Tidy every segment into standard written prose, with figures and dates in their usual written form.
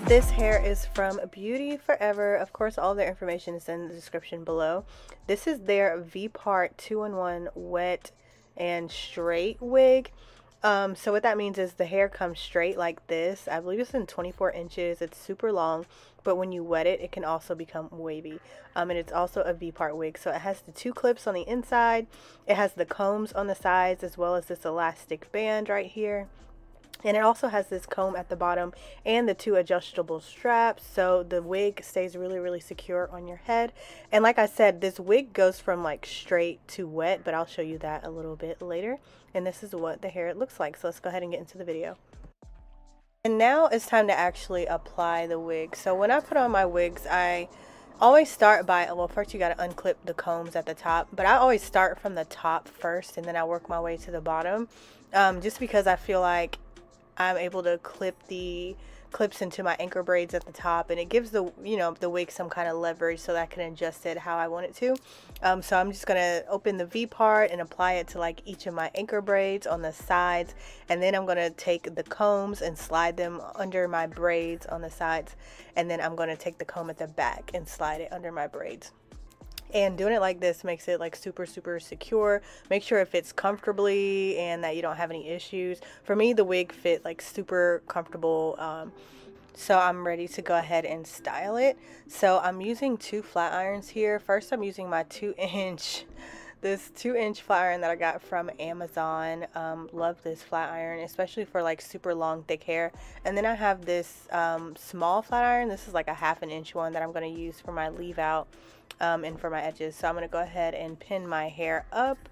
This hair is from Beautyforever. Of course, all their information is in the description below. This is their V-Part 2-in-1 wet and straight wig. So what that means is the hair comes straight like this. I believe it's in 24 inches. It's super long, but when you wet it, it can also become wavy. And it's also a V-part wig. So it has the 2 clips on the inside. It has the combs on the sides, as well as this elastic band right here. And it also has this comb at the bottom and the 2 adjustable straps, so the wig stays really, really secure on your head. And like I said, this wig goes from like straight to wet, but I'll show you that a little bit later. And this is what the hair looks like. So let's go ahead and get into the video. And now it's time to actually apply the wig. So when I put on my wigs, I always start by, well, first you got to unclip the combs at the top, but I always start from the top first and then I work my way to the bottom, just because I feel like I'm able to clip the clips into my anchor braids at the top, and it gives the, you know, the wig some kind of leverage so that I can adjust it how I want it to. So I'm just gonna open the V part and apply it to like each of my anchor braids on the sides, and then I'm gonna take the combs and slide them under my braids on the sides, and then I'm gonna take the comb at the back and slide it under my braids. And doing it like this makes it like super, super secure. Make sure it fits comfortably and that you don't have any issues. For me, the wig fit like super comfortable. So I'm ready to go ahead and style it. So I'm using 2 flat irons here. First, I'm using my 2-inch, this 2-inch flat iron that I got from Amazon. Love this flat iron, especially for like super long, thick hair. And then I have this small flat iron. This is like a 1/2 inch one that I'm going to use for my leave out. And for my edges. So I'm going to go ahead and pin my hair up,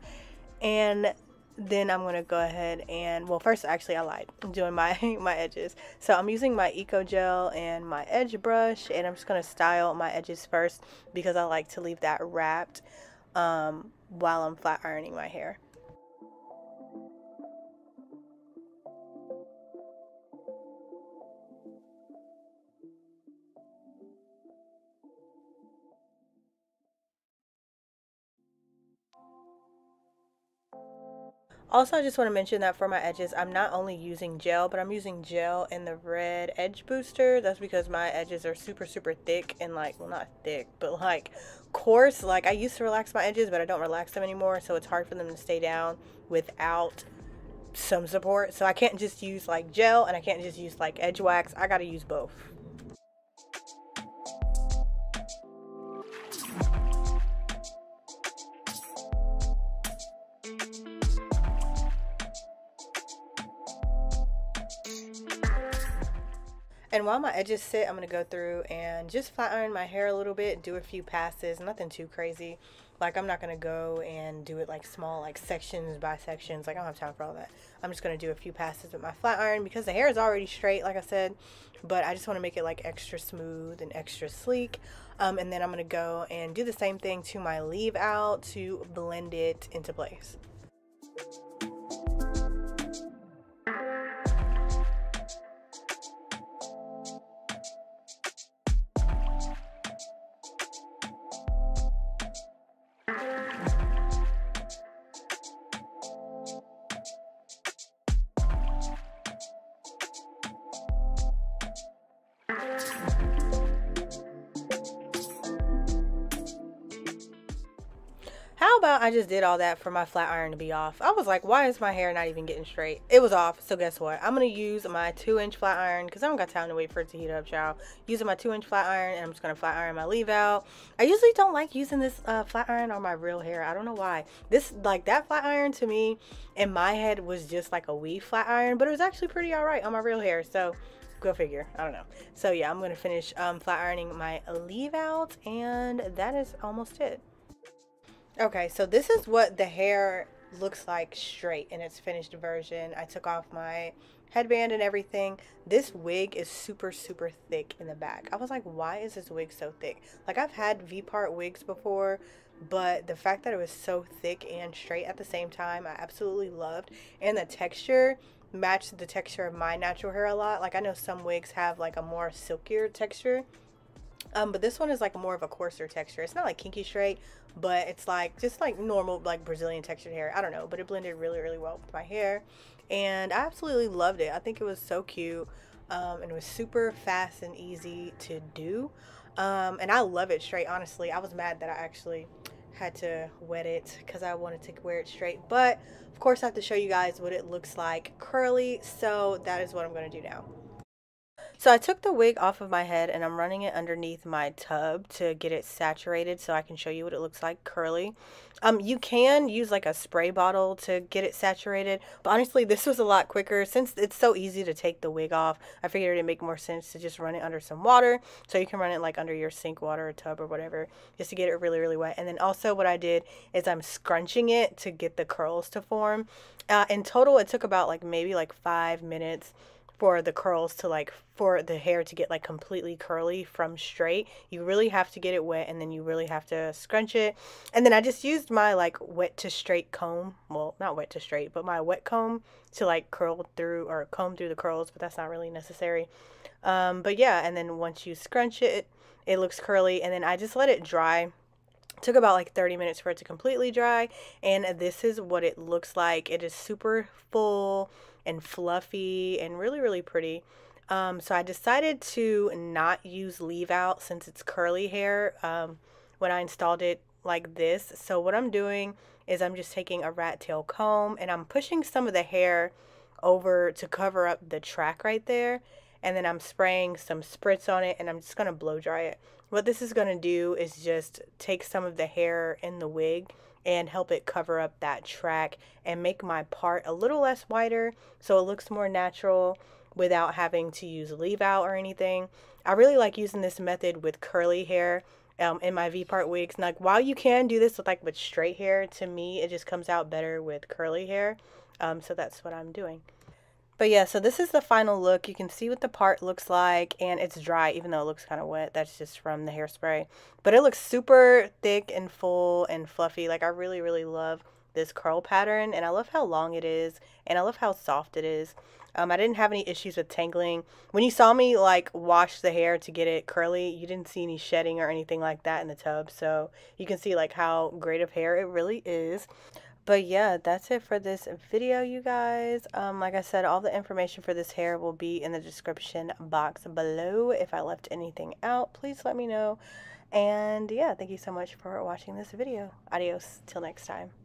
and then I'm going to go ahead and, well, first actually I lied, I'm doing my edges. So I'm using my Eco Gel and my edge brush, and I'm just going to style my edges first because I like to leave that wrapped while I'm flat ironing my hair. Also, I just want to mention that for my edges, I'm not only using gel, but I'm using gel in the red edge booster. That's because my edges are super, super thick and like, well, not thick, but like coarse. Like I used to relax my edges, but I don't relax them anymore. So it's hard for them to stay down without some support. So I can't just use like gel and I can't just use like edge wax. I got to use both. And while my edges sit, I'm going to go through and just flat iron my hair a little bit, do a few passes, nothing too crazy. Like I'm not going to go and do it like small, like sections by sections. Like I don't have time for all that. I'm just going to do a few passes with my flat iron because the hair is already straight, like I said, but I just want to make it like extra smooth and extra sleek. And then I'm going to go and do the same thing to my leave out to blend it into place. How about I just did all that for my flat iron to be off? I was like, why is my hair not even getting straight? It was off. So guess what? I'm going to use my 2-inch flat iron because I don't got time to wait for it to heat up, child. Using my 2-inch flat iron, and I'm just going to flat iron my leave out. I usually don't like using this flat iron on my real hair. I don't know why. This, like that flat iron to me in my head was just like a weave flat iron, but it was actually pretty all right on my real hair. So go figure. I don't know. So yeah, I'm going to finish flat ironing my leave out, and that is almost it. Okay, so this is what the hair looks like straight in its finished version. I took off my headband and everything. This wig is super, super thick in the back. I was like, why is this wig so thick? Like I've had V-part wigs before, but the fact that it was so thick and straight at the same time, I absolutely loved. And the texture matched the texture of my natural hair a lot. Like I know some wigs have like a more silkier texture, But this one is like more of a coarser texture. It's not like kinky straight, but it's like just like normal like Brazilian textured hair. I don't know, but it blended really, really well with my hair, and I absolutely loved it. I think it was so cute, and it was super fast and easy to do, and I love it straight. Honestly, I was mad that I actually had to wet it because I wanted to wear it straight, but of course I have to show you guys what it looks like curly. So that is what I'm going to do now. So I took the wig off of my head and I'm running it underneath my tub to get it saturated so I can show you what it looks like curly. You can use like a spray bottle to get it saturated, but honestly this was a lot quicker since it's so easy to take the wig off. I figured it'd make more sense to just run it under some water, so you can run it like under your sink water or tub or whatever, just to get it really, really wet. And then also what I did is I'm scrunching it to get the curls to form. In total it took about like maybe like 5 minutes for the curls to like, for the hair to get like completely curly from straight. You really have to get it wet, and then you really have to scrunch it. And then I just used my like wet to straight comb, well not wet to straight, but my wet comb to like curl through or comb through the curls, but that's not really necessary. But yeah, and then once you scrunch it, it looks curly, and then I just let it dry. Took about like 30 minutes for it to completely dry, and this is what it looks like. It is super full and fluffy and really, really pretty. So I decided to not use leave out since it's curly hair when I installed it like this. So what I'm doing is I'm just taking a rat tail comb and I'm pushing some of the hair over to cover up the track right there, and then I'm spraying some spritz on it, and I'm just going to blow dry it. What this is going to do is just take some of the hair in the wig and help it cover up that track and make my part a little less whiter so it looks more natural without having to use leave out or anything. I really like using this method with curly hair in my V-part wigs. And like, while you can do this with like with straight hair, to me it just comes out better with curly hair. So that's what I'm doing. But yeah, so this is the final look. You can see what the part looks like, and it's dry even though it looks kind of wet. That's just from the hairspray. But it looks super thick and full and fluffy. Like, I really, really love this curl pattern, and I love how long it is, and I love how soft it is. I didn't have any issues with tangling. When you saw me like wash the hair to get it curly, you didn't see any shedding or anything like that in the tub. So you can see like how great of hair it really is. But yeah, that's it for this video, you guys. Like I said, all the information for this hair will be in the description box below. If I left anything out, please let me know. And yeah, thank you so much for watching this video. Adios, till next time.